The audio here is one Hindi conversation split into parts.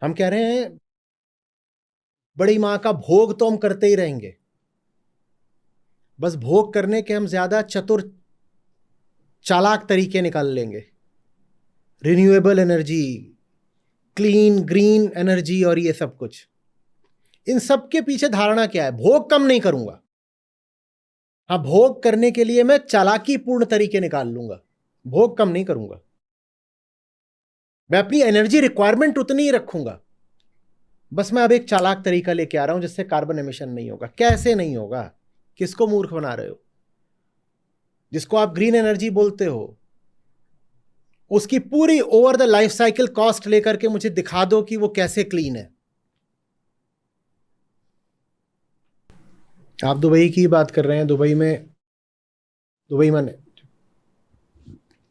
हम कह रहे हैं बड़ी मां का भोग तो हम करते ही रहेंगे, बस भोग करने के हम ज्यादा चतुर चालाक तरीके निकाल लेंगे। Renewable energy, clean green energy और ये सब कुछ, इन सब के पीछे धारणा क्या है? भोग कम नहीं करूंगा। हाँ, भोग करने के लिए मैं चालाकी पूर्ण तरीके निकाल लूंगा, भोग कम नहीं करूंगा। मैं अपनी एनर्जी रिक्वायरमेंट उतनी ही रखूंगा, बस मैं अब एक चालाक तरीका लेके आ रहा हूं जिससे कार्बन एमिशन नहीं होगा। कैसे नहीं होगा? किसको मूर्ख बना रहे हो? जिसको आप ग्रीन एनर्जी बोलते हो, उसकी पूरी over the life cycle cost लेकर के मुझे दिखा दो कि वो कैसे क्लीन है। आप दुबई की बात कर रहे हैं, दुबई में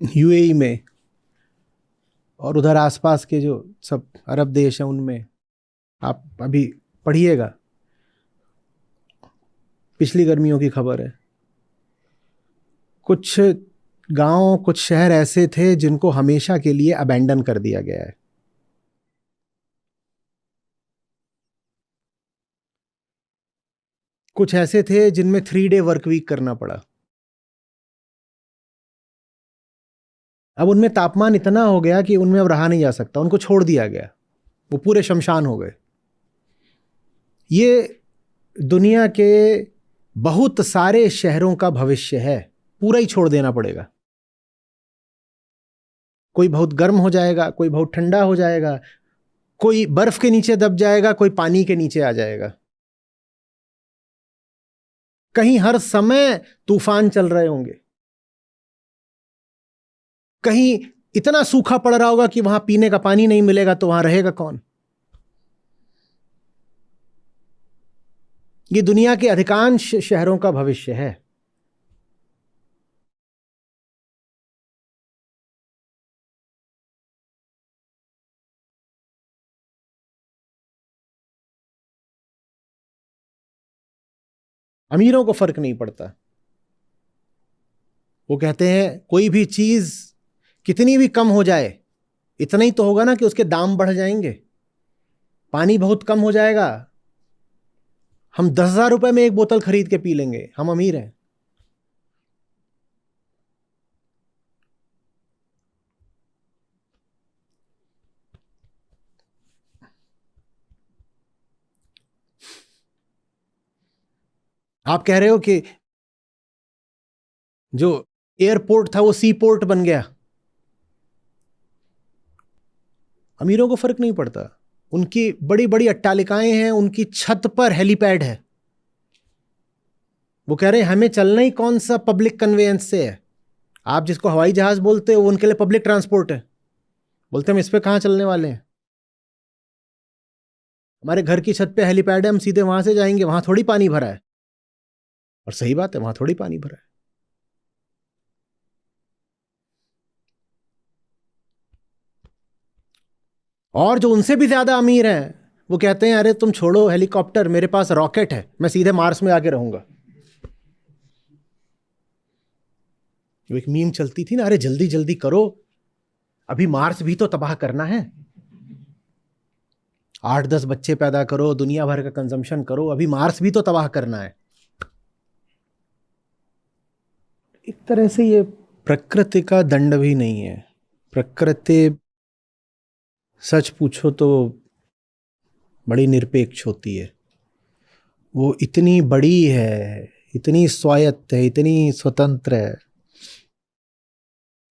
यूएई में और उधर आसपास के जो सब अरब देश हैं उनमें आप अभी पढ़िएगा, पिछली गर्मियों की खबर है, कुछ गांव कुछ शहर ऐसे थे जिनको हमेशा के लिए अबैंडन कर दिया गया है। कुछ ऐसे थे जिनमें 3 डे वर्क वीक करना पड़ा। अब उनमें तापमान इतना हो गया कि उनमें अब रहा नहीं जा सकता, उनको छोड़ दिया गया, वो पूरे शमशान हो गए। ये दुनिया के बहुत सारे शहरों का भविष्य है, पूरा ही छोड़ देना पड़ेगा। कोई बहुत गर्म हो जाएगा, कोई बहुत ठंडा हो जाएगा, कोई बर्फ के नीचे दब जाएगा, कोई पानी के नीचे आ जाएगा। कहीं हर समय तूफान चल रहे होंगे, कहीं इतना सूखा पड़ रहा होगा कि वहां पीने का पानी नहीं मिलेगा, तो वहां रहेगा कौन? ये दुनिया के अधिकांश शहरों का भविष्य है। अमीरों को फर्क नहीं पड़ता। वो कहते हैं कोई भी चीज कितनी भी कम हो जाए, इतना ही तो होगा ना कि उसके दाम बढ़ जाएंगे। पानी बहुत कम हो जाएगा, हम 10,000 रुपए में एक बोतल खरीद के पी लेंगे, हम अमीर हैं। आप कह रहे हो कि जो एयरपोर्ट था वो सी पोर्ट बन गया। अमीरों को फर्क नहीं पड़ता, उनकी बड़ी बड़ी अट्टालिकाएं हैं, उनकी छत पर हेलीपैड है। वो कह रहे हैं हमें चलना ही कौन सा पब्लिक कन्वेयंस से है। आप जिसको हवाई जहाज बोलते हो वो उनके लिए पब्लिक ट्रांसपोर्ट है। बोलते हम इस पे कहां चलने वाले हैं, हमारे घर की छत पे हेलीपैड है, हम सीधे वहां से जाएंगे, वहां थोड़ी पानी भरा है। और सही बात है, वहां थोड़ी पानी भरा है। और जो उनसे भी ज्यादा अमीर हैं वो कहते हैं अरे तुम छोड़ो हेलीकॉप्टर, मेरे पास रॉकेट है, मैं सीधे मार्स में आके रहूंगा। एक मीम चलती थी ना, अरे जल्दी जल्दी करो, अभी मार्स भी तो तबाह करना है। 8-10 बच्चे पैदा करो, दुनिया भर का कंजम्पशन करो, अभी मार्स भी तो तबाह करना है। एक तरह से ये प्रकृति का दंड भी नहीं है। प्रकृति सच पूछो तो बड़ी निरपेक्ष होती है। वो इतनी बड़ी है, इतनी स्वायत्त है, इतनी स्वतंत्र है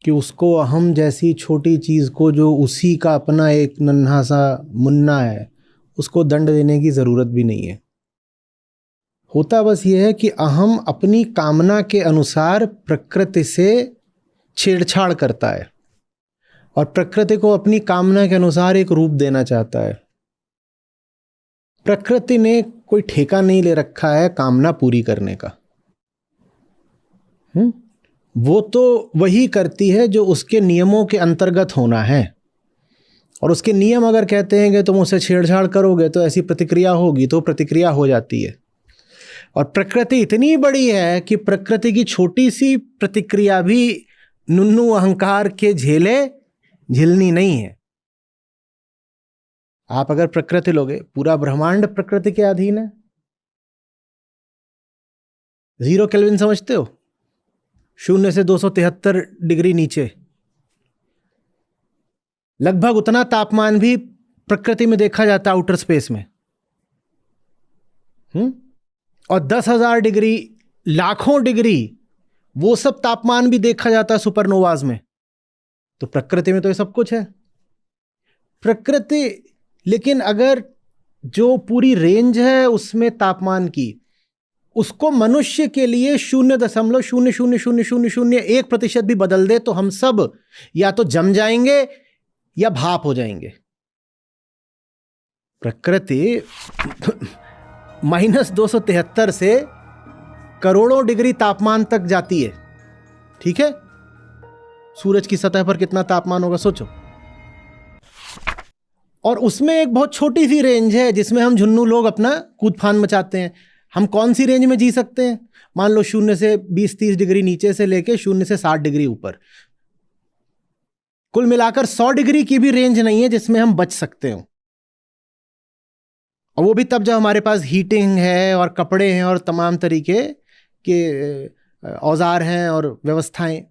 कि उसको हम जैसी छोटी चीज को, जो उसी का अपना एक नन्हा सा मुन्ना है, उसको दंड देने की जरूरत भी नहीं है। होता बस ये है कि अहम अपनी कामना के अनुसार प्रकृति से छेड़छाड़ करता है और प्रकृति को अपनी कामना के अनुसार एक रूप देना चाहता है। प्रकृति ने कोई ठेका नहीं ले रखा है कामना पूरी करने का। वो तो वही करती है जो उसके नियमों के अंतर्गत होना है, और उसके नियम अगर कहते हैं कि तुम उससे छेड़छाड़ करोगे तो ऐसी प्रतिक्रिया होगी, तो प्रतिक्रिया हो जाती है। और प्रकृति इतनी बड़ी है कि प्रकृति की छोटी सी प्रतिक्रिया भी नुन्नू अहंकार के झेले झिलनी नहीं है। आप अगर प्रकृति लोगे, पूरा ब्रह्मांड प्रकृति के अधीन है। 0 केल्विन समझते हो? 0 से 273 डिग्री नीचे, लगभग उतना तापमान भी प्रकृति में देखा जाता है आउटर स्पेस में। और 10,000 डिग्री, लाखों डिग्री, वो सब तापमान भी देखा जाता है सुपरनोवाज में। तो प्रकृति में तो ये सब कुछ है प्रकृति। लेकिन अगर जो पूरी रेंज है उसमें तापमान की, उसको मनुष्य के लिए 0.0000001% भी बदल दे तो हम सब या तो जम जाएंगे या भाप हो जाएंगे। प्रकृति -273 से करोड़ों डिग्री तापमान तक जाती है। ठीक है, सूरज की सतह पर कितना तापमान होगा सोचो। और उसमें एक बहुत छोटी सी रेंज है जिसमें हम झुन्नू लोग अपना कूद फान मचाते हैं। हम कौन सी रेंज में जी सकते हैं? मान लो 0 से 20-30 डिग्री नीचे से लेके 0 से 60 डिग्री ऊपर, कुल मिलाकर 100 डिग्री की भी रेंज नहीं है जिसमें हम बच सकते हो। और वो भी तब जब हमारे पास हीटिंग है और कपड़े हैं और तमाम तरीके के औजार हैं और व्यवस्थाएं।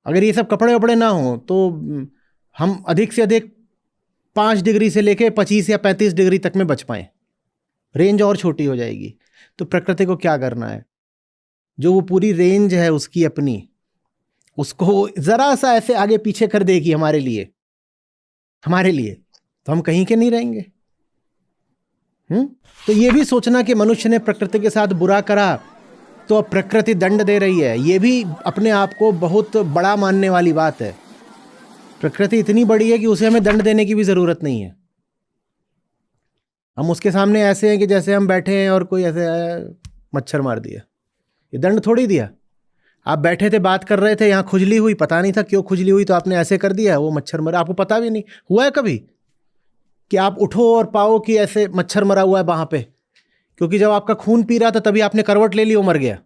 अगर ये सब कपड़े वपड़े ना हो तो हम अधिक से अधिक 5 डिग्री से लेके 25 या 35 डिग्री तक में बच पाएं। रेंज और छोटी हो जाएगी। तो प्रकृति को क्या करना है? जो वो पूरी रेंज है उसकी अपनी, उसको जरा सा ऐसे आगे पीछे कर देगी हमारे लिए तो हम कहीं के नहीं रहेंगे। तो ये भी सोचना कि मनुष्य ने प्रकृति के साथ बुरा करा तो अब प्रकृति दंड दे रही है, ये भी अपने आप को बहुत बड़ा मानने वाली बात है। प्रकृति इतनी बड़ी है कि उसे हमें दंड देने की भी जरूरत नहीं है। हम उसके सामने ऐसे हैं कि जैसे हम बैठे हैं और कोई ऐसे मच्छर मार दिया, ये दंड थोड़ी दिया। आप बैठे थे, बात कर रहे थे, यहाँ खुजली हुई, पता नहीं था क्यों खुजली हुई, तो आपने ऐसे कर दिया, वो मच्छर मरा, आपको पता भी नहीं। हुआ है कभी कि आप उठो और पाओ कि ऐसे मच्छर मरा हुआ है वहां पे? क्योंकि जब आपका खून पी रहा था तभी आपने करवट ले ली, वो मर गया।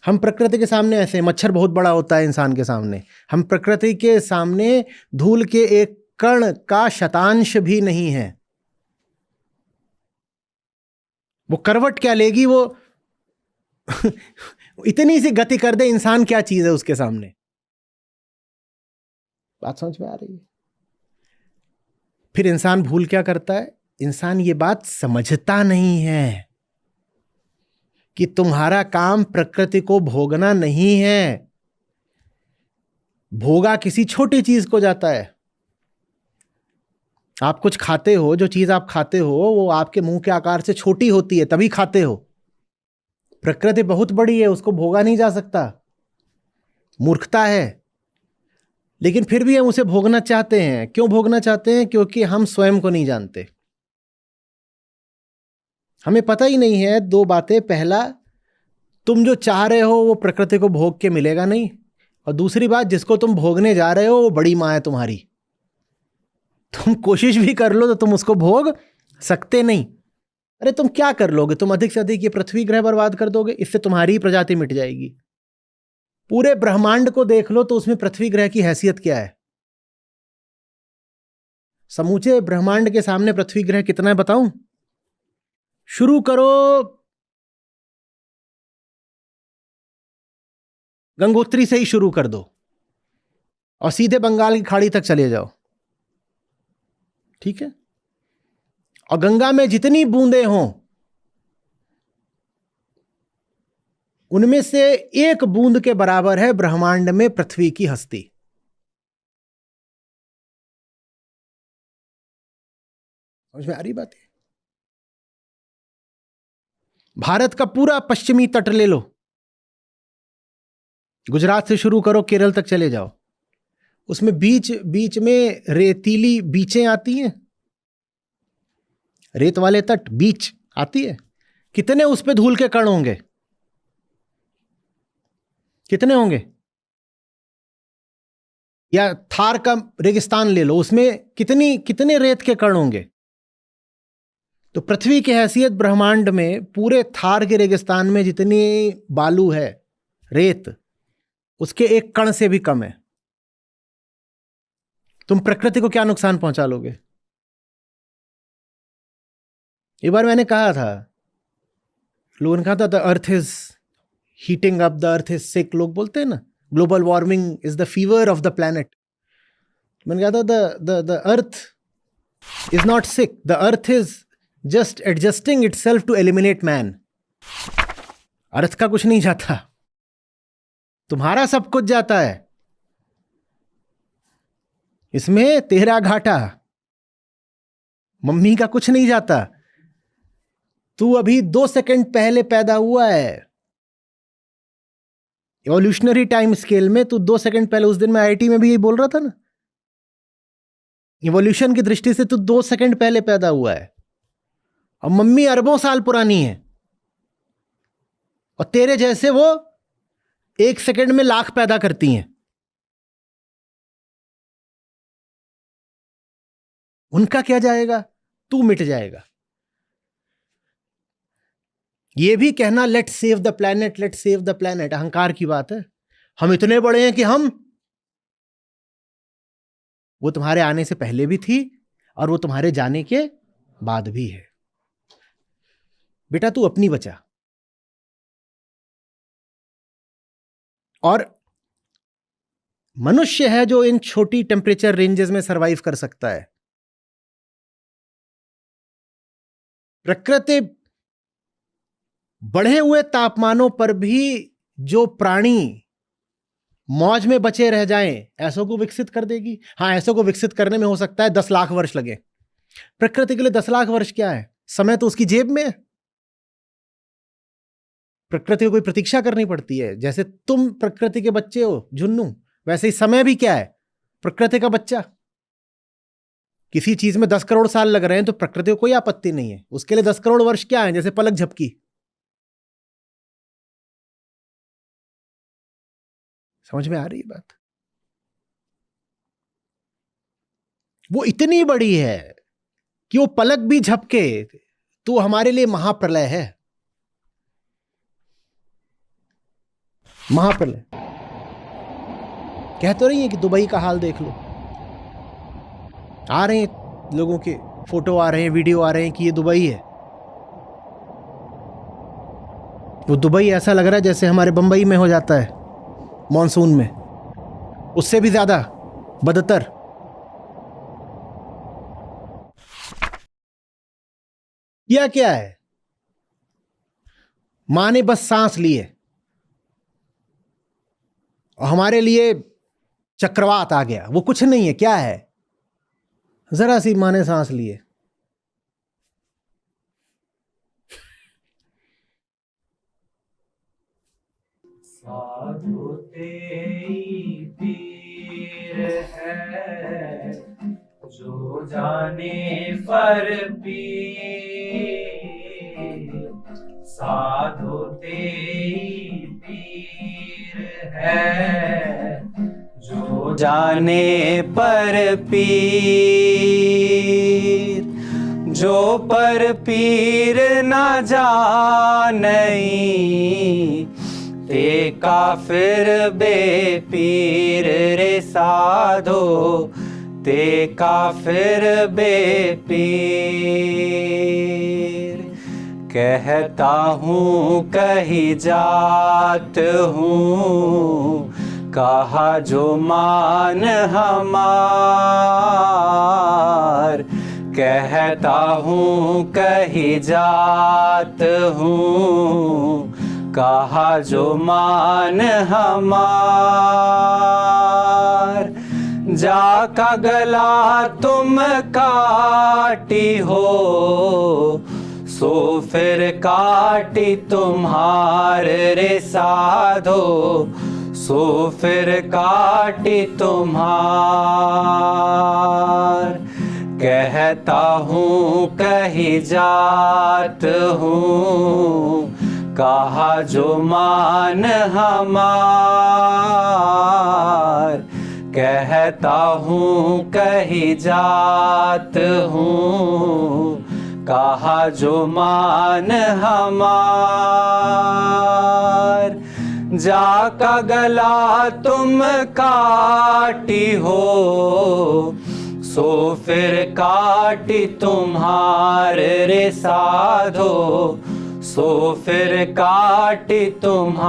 हम प्रकृति के सामने ऐसे, मच्छर बहुत बड़ा होता है इंसान के सामने। हम प्रकृति के सामने धूल के एक कण का शतांश भी नहीं है। वो करवट क्या लेगी, वो इतनी सी गति कर दे, इंसान क्या चीज है उसके सामने। बात समझ में आ रही है? फिर इंसान भूल क्या करता है? इंसान ये बात समझता नहीं है कि तुम्हारा काम प्रकृति को भोगना नहीं है। भोगा किसी छोटी चीज को जाता है। आप कुछ खाते हो, जो चीज आप खाते हो वो आपके मुंह के आकार से छोटी होती है, तभी खाते हो। प्रकृति बहुत बड़ी है, उसको भोगा नहीं जा सकता, मूर्खता है। लेकिन फिर भी हम उसे भोगना चाहते हैं। क्यों भोगना चाहते हैं? क्योंकि हम स्वयं को नहीं जानते। हमें पता ही नहीं है दो बातें। पहला, तुम जो चाह रहे हो वो प्रकृति को भोग के मिलेगा नहीं। और दूसरी बात, जिसको तुम भोगने जा रहे हो वो बड़ी मां है तुम्हारी। तुम कोशिश भी कर लो तो तुम उसको भोग सकते नहीं। अरे तुम क्या कर लोगे? तुम अधिक से अधिक ये पृथ्वी ग्रह बर्बाद कर दोगे, इससे तुम्हारी प्रजाति मिट जाएगी। पूरे ब्रह्मांड को देख लो तो उसमें पृथ्वी ग्रह की हैसियत क्या है? समूचे ब्रह्मांड के सामने पृथ्वी ग्रह कितना है बताऊं? शुरू करो गंगोत्री से ही शुरू कर दो और सीधे बंगाल की खाड़ी तक चले जाओ। ठीक है? और गंगा में जितनी बूंदें हों उनमें से एक बूंद के बराबर है ब्रह्मांड में पृथ्वी की हस्ती। समझ में आ रही बात है? भारत का पूरा पश्चिमी तट ले लो, गुजरात से शुरू करो, केरल तक चले जाओ। उसमें बीच बीच में रेतीली बीचें आती हैं, रेत वाले तट, बीच आती है। कितने उस पे धूल के कण होंगे? कितने होंगे? या थार का रेगिस्तान ले लो, उसमें कितने रेत के कण होंगे? तो पृथ्वी की हैसियत ब्रह्मांड में पूरे थार के रेगिस्तान में जितनी बालू है, रेत, उसके एक कण से भी कम है। तुम प्रकृति को क्या नुकसान पहुंचा लोगे? एक बार मैंने कहा था, लोगों ने कहा था the earth is heating up, the earth is sick, लोग बोलते हैं ना global warming is the fever of the planet. मैंने कहा था the earth is not sick, the earth is just adjusting itself to eliminate man. Earth का कुछ नहीं जाता, तुम्हारा सब कुछ जाता है, इसमें तेरा घाटा, मम्मी का कुछ नहीं जाता। तू अभी 2 सेकंड पहले पैदा हुआ है, इवोल्यूशनरी टाइम स्केल में तू 2 सेकंड पहले, उस दिन मैं आईआईटी में भी यही बोल रहा था ना, इवोल्यूशन की दृष्टि से तू 2 सेकंड पहले पैदा हुआ है, और मम्मी अरबों साल पुरानी है, और तेरे जैसे वो 1 सेकंड में लाख पैदा करती हैं। उनका क्या जाएगा, तू मिट जाएगा। ये भी कहना let save the planet, let save the planet, अहंकार की बात है। हम इतने बड़े हैं कि हम, वो तुम्हारे आने से पहले भी थी और वो तुम्हारे जाने के बाद भी है। बेटा तू अपनी बचा। और मनुष्य है जो इन छोटी टेम्परेचर रेंजेस में सरवाइव कर सकता है। प्रकृति बढ़े हुए तापमानों पर भी जो प्राणी मौज में बचे रह जाएं, ऐसों को विकसित कर देगी। हां, ऐसों को विकसित करने में हो सकता है 10 लाख वर्ष लगे। प्रकृति के लिए 10 लाख वर्ष क्या है, समय तो उसकी जेब में है। प्रकृति को कोई प्रतीक्षा करनी पड़ती है। जैसे तुम प्रकृति के बच्चे हो झुन्नू, वैसे ही समय भी क्या है, प्रकृति का बच्चा। किसी चीज में 10 करोड़ साल लग रहे हैं तो प्रकृति को कोई आपत्ति नहीं है, उसके लिए 10 करोड़ वर्ष क्या है, जैसे पलक झपकी। समझ में आ रही है बात? वो इतनी बड़ी है कि वो पलक भी झपके तो हमारे लिए महाप्रलय है। महाप्रलय कह तो रही है कि दुबई का हाल देख लो, आ रहे हैं लोगों के फोटो आ रहे हैं, वीडियो आ रहे हैं कि ये दुबई है। वो दुबई ऐसा लग रहा है जैसे हमारे बंबई में हो जाता है मॉनसून में, उससे भी ज्यादा बदतर। किया क्या है, मां ने बस सांस लिए और हमारे लिए चक्रवात आ गया। वो कुछ नहीं है, क्या है, जरा सी मां ने सांस लिए। साधु तेरी पीर है, जो जाने पर पीर। साधु तेरी पीर है, जो जाने पर पीर। जो पर पीर न जानई, ते काफिर बेपीर रे साधो, ते काफिर बेपीर। कहता हूँ कही जात हूँ, कहा जो मान हमार। कहता हूँ कही जात हूँ, कहा जो मान हमार। जाका गला तुम काटी हो, सो फिर काटी तुम्हार रे साधो, सो फिर काटी तुम्हार। कहता हूँ कही जात हूँ, कहा जो मान हमार। कहता हूँ कही जात हूँ, कहा जो मान हमार। जाका गला तुम काटी हो, सो फिर काटी तुम्हार रे साधो, सो फिर काटी तुम्हार।